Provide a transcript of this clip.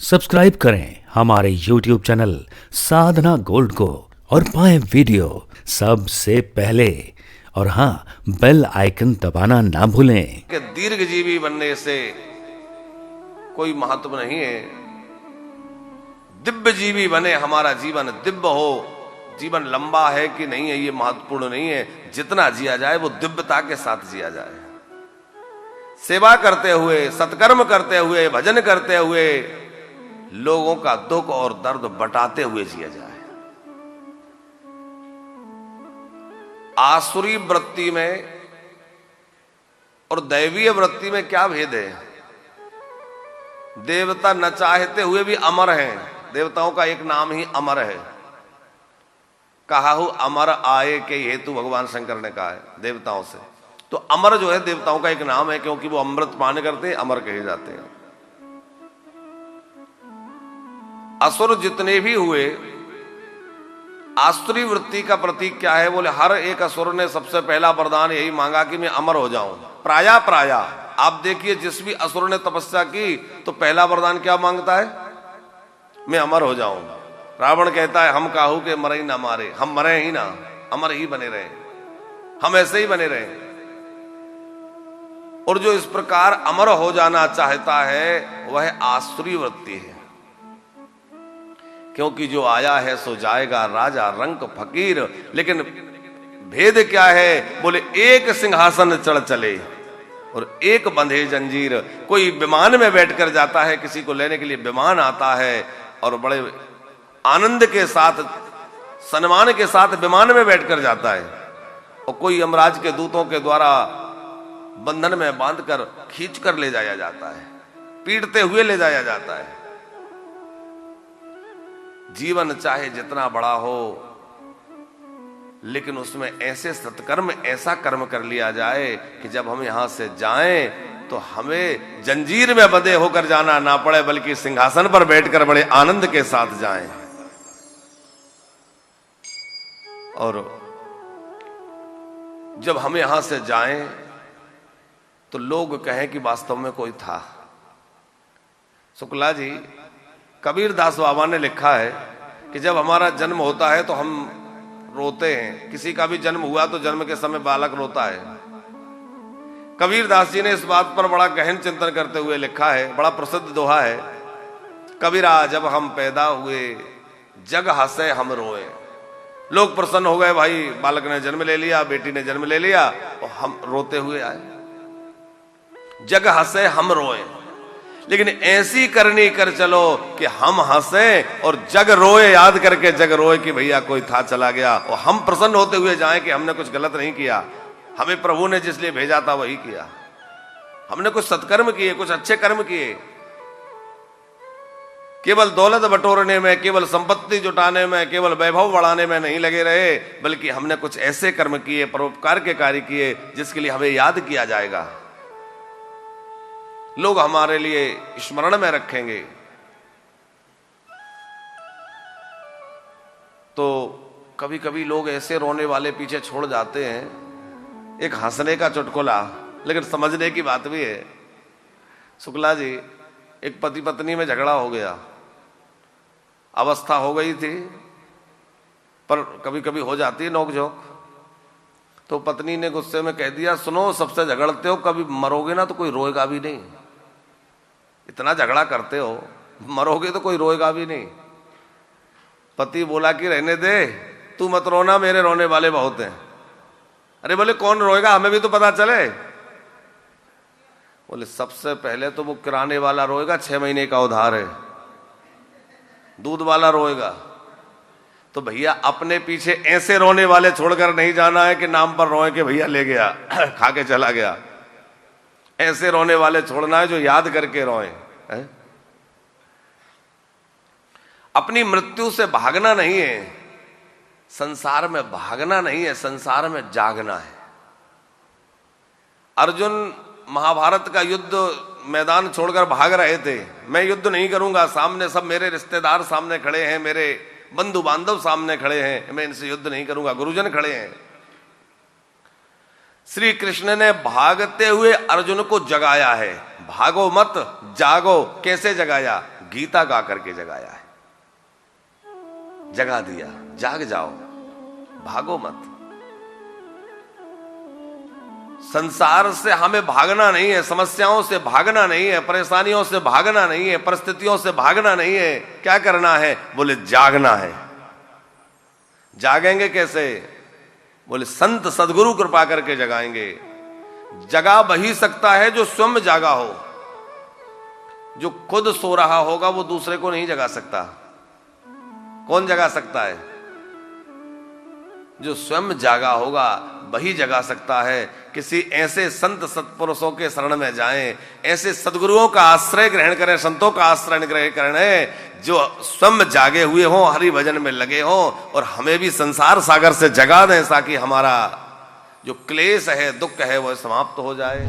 Subscribe करें हमारे YouTube channel साधना gold को और पाएं वीडियो सबसे पहले। और हाँ, बेल आइकन दबाना ना भूलें। कि दीर्घजीवी बनने से कोई महत्व नहीं है। दिव्य जीवी बने, हमारा जीवन दिव्य हो। जीवन लंबा है कि नहीं है ये महत्वपूर्ण नहीं है, जितना जिया जाए वो दिव्यता के साथ जिया जाए। सेवा करते हुए, सत्कर्म करते हुए, भजन करते हुए, लोगों का दुख और दर्द बटाते हुए जिया जाए। आसुरी वृत्ति में और दैवीय वृत्ति में क्या भेद है? देवता न चाहते हुए भी अमर हैं। देवताओं का एक नाम ही अमर है। कहाहु अमर आए के हेतु भगवान शंकर ने कहा है देवताओं से। तो अमर जो है देवताओं का एक नाम है, क्योंकि वो अमृत पान करते हैं, अमर कहे जाते हैं। असुर जितने भी हुए, आसुरी वृत्ति का प्रतीक क्या है? बोले हर एक असुर ने सबसे पहला वरदान यही मांगा कि मैं अमर हो जाऊं। प्राया प्राया आप देखिए, जिस भी असुर ने तपस्या की तो पहला वरदान क्या मांगता है? मैं अमर हो जाऊं। रावण कहता है हम काहू के मरे ही ना मारे, हम मरे ही ना, अमर ही बने रहे, हम ऐसे ही बने रहे। और जो इस प्रकार अमर हो जाना चाहता है वह आसुरी वृत्ति है। क्योंकि जो आया है सो जाएगा, राजा रंक फकीर। लेकिन भेद क्या है? बोले एक सिंहासन चढ़ चले और एक बंधे जंजीर। कोई विमान में बैठकर जाता है, किसी को लेने के लिए विमान आता है और बड़े आनंद के साथ, सम्मान के साथ विमान में बैठकर जाता है, और कोई यमराज के दूतों के द्वारा बंधन में बांधकर खींच कर ले जाया जाता है, पीटते हुए ले जाया जाता है। जीवन चाहे जितना बड़ा हो, लेकिन उसमें ऐसे सत्कर्म, ऐसा कर्म कर लिया जाए कि जब हम यहां से जाएं तो हमें जंजीर में बंधे होकर जाना ना पड़े, बल्कि सिंहासन पर बैठकर बड़े आनंद के साथ जाएं। और जब हम यहां से जाएं तो लोग कहें कि वास्तव में कोई था। शुक्ला जी, कबीर दास बाबा ने लिखा है कि जब हमारा जन्म होता है तो हम रोते हैं। किसी का भी जन्म हुआ तो जन्म के समय बालक रोता है। कबीर दास जी ने इस बात पर बड़ा गहन चिंतन करते हुए लिखा है, बड़ा प्रसिद्ध दोहा है, कबीरा जब हम पैदा हुए जग हंसे हम रोए। लोग प्रसन्न हो गए, भाई बालक ने जन्म ले लिया, बेटी ने जन्म ले लिया, और हम रोते हुए आए। जग हंसे हम रोए, लेकिन ऐसी करनी कर चलो कि हम हंसे और जग रोए, याद करके जग रोए कि भैया कोई था चला गया, और हम प्रसन्न होते हुए जाएं कि हमने कुछ गलत नहीं किया, हमें प्रभु ने जिसलिए भेजा था वही किया, हमने कुछ सत्कर्म किए, कुछ अच्छे कर्म किए। केवल दौलत बटोरने में, केवल संपत्ति जुटाने में, केवल वैभव बढ़ाने में नहीं लगे रहे, बल्कि हमने कुछ ऐसे कर्म किए, परोपकार के कार्य किए जिसके लिए हमें याद किया जाएगा, लोग हमारे लिए स्मरण में रखेंगे। तो कभी कभी लोग ऐसे रोने वाले पीछे छोड़ जाते हैं। एक हंसने का चुटकुला, लेकिन समझने की बात भी है। शुक्ला जी, एक पति पत्नी में झगड़ा हो गया, अवस्था हो गई थी, पर कभी कभी हो जाती है नोकझोंक। तो पत्नी ने गुस्से में कह दिया, सुनो सबसे झगड़ते हो, कभी मरोगे ना तो कोई रोएगा भी नहीं, इतना झगड़ा करते हो, मरोगे तो कोई रोएगा भी नहीं। पति बोला कि रहने दे, तू मत रोना, मेरे रोने वाले बहुत हैं। अरे बोले कौन रोएगा, हमें भी तो पता चले। बोले सबसे पहले तो वो किराने वाला रोएगा, 6 महीने का उधार है, दूध वाला रोएगा। तो भैया अपने पीछे ऐसे रोने वाले छोड़कर नहीं जाना है कि नाम पर रोए कि भैया ले गया खा के चला गया। ऐसे रोने वाले छोड़ना है जो याद करके रोए। अपनी मृत्यु से भागना नहीं है, संसार में भागना नहीं है, संसार में जागना है। अर्जुन महाभारत का युद्ध मैदान छोड़कर भाग रहे थे। मैं युद्ध नहीं करूंगा, सामने सब मेरे रिश्तेदार सामने खड़े हैं, मेरे बंधु बांधव सामने खड़े हैं, मैं इनसे युद्ध नहीं करूंगा, गुरुजन खड़े हैं। श्री कृष्ण ने भागते हुए अर्जुन को जगाया है, भागो मत जागो। कैसे जगाया? गीता गा करके जगाया है, जगा दिया। जाग जाओ, भागो मत। संसार से हमें भागना नहीं है, समस्याओं से भागना नहीं है, परेशानियों से भागना नहीं है, परिस्थितियों से भागना नहीं है। क्या करना है? बोले जागना है। जागेंगे कैसे? बोले संत सदगुरु कृपा करके जगाएंगे। जगा वही सकता है जो स्वयं जागा हो। जो खुद सो रहा होगा वो दूसरे को नहीं जगा सकता। कौन जगा सकता है? जो स्वयं जागा होगा वही जगा सकता है। किसी ऐसे संत सत्पुरुषों के शरण में जाएं, ऐसे सदगुरुओं का आश्रय ग्रहण करें, संतों का आश्रय ग्रहण करें जो स्वयं जागे हुए हों, हरि भजन में लगे हों और हमें भी संसार सागर से जगा दें, ताकि हमारा जो क्लेश है, दुख है, वह समाप्त हो जाए।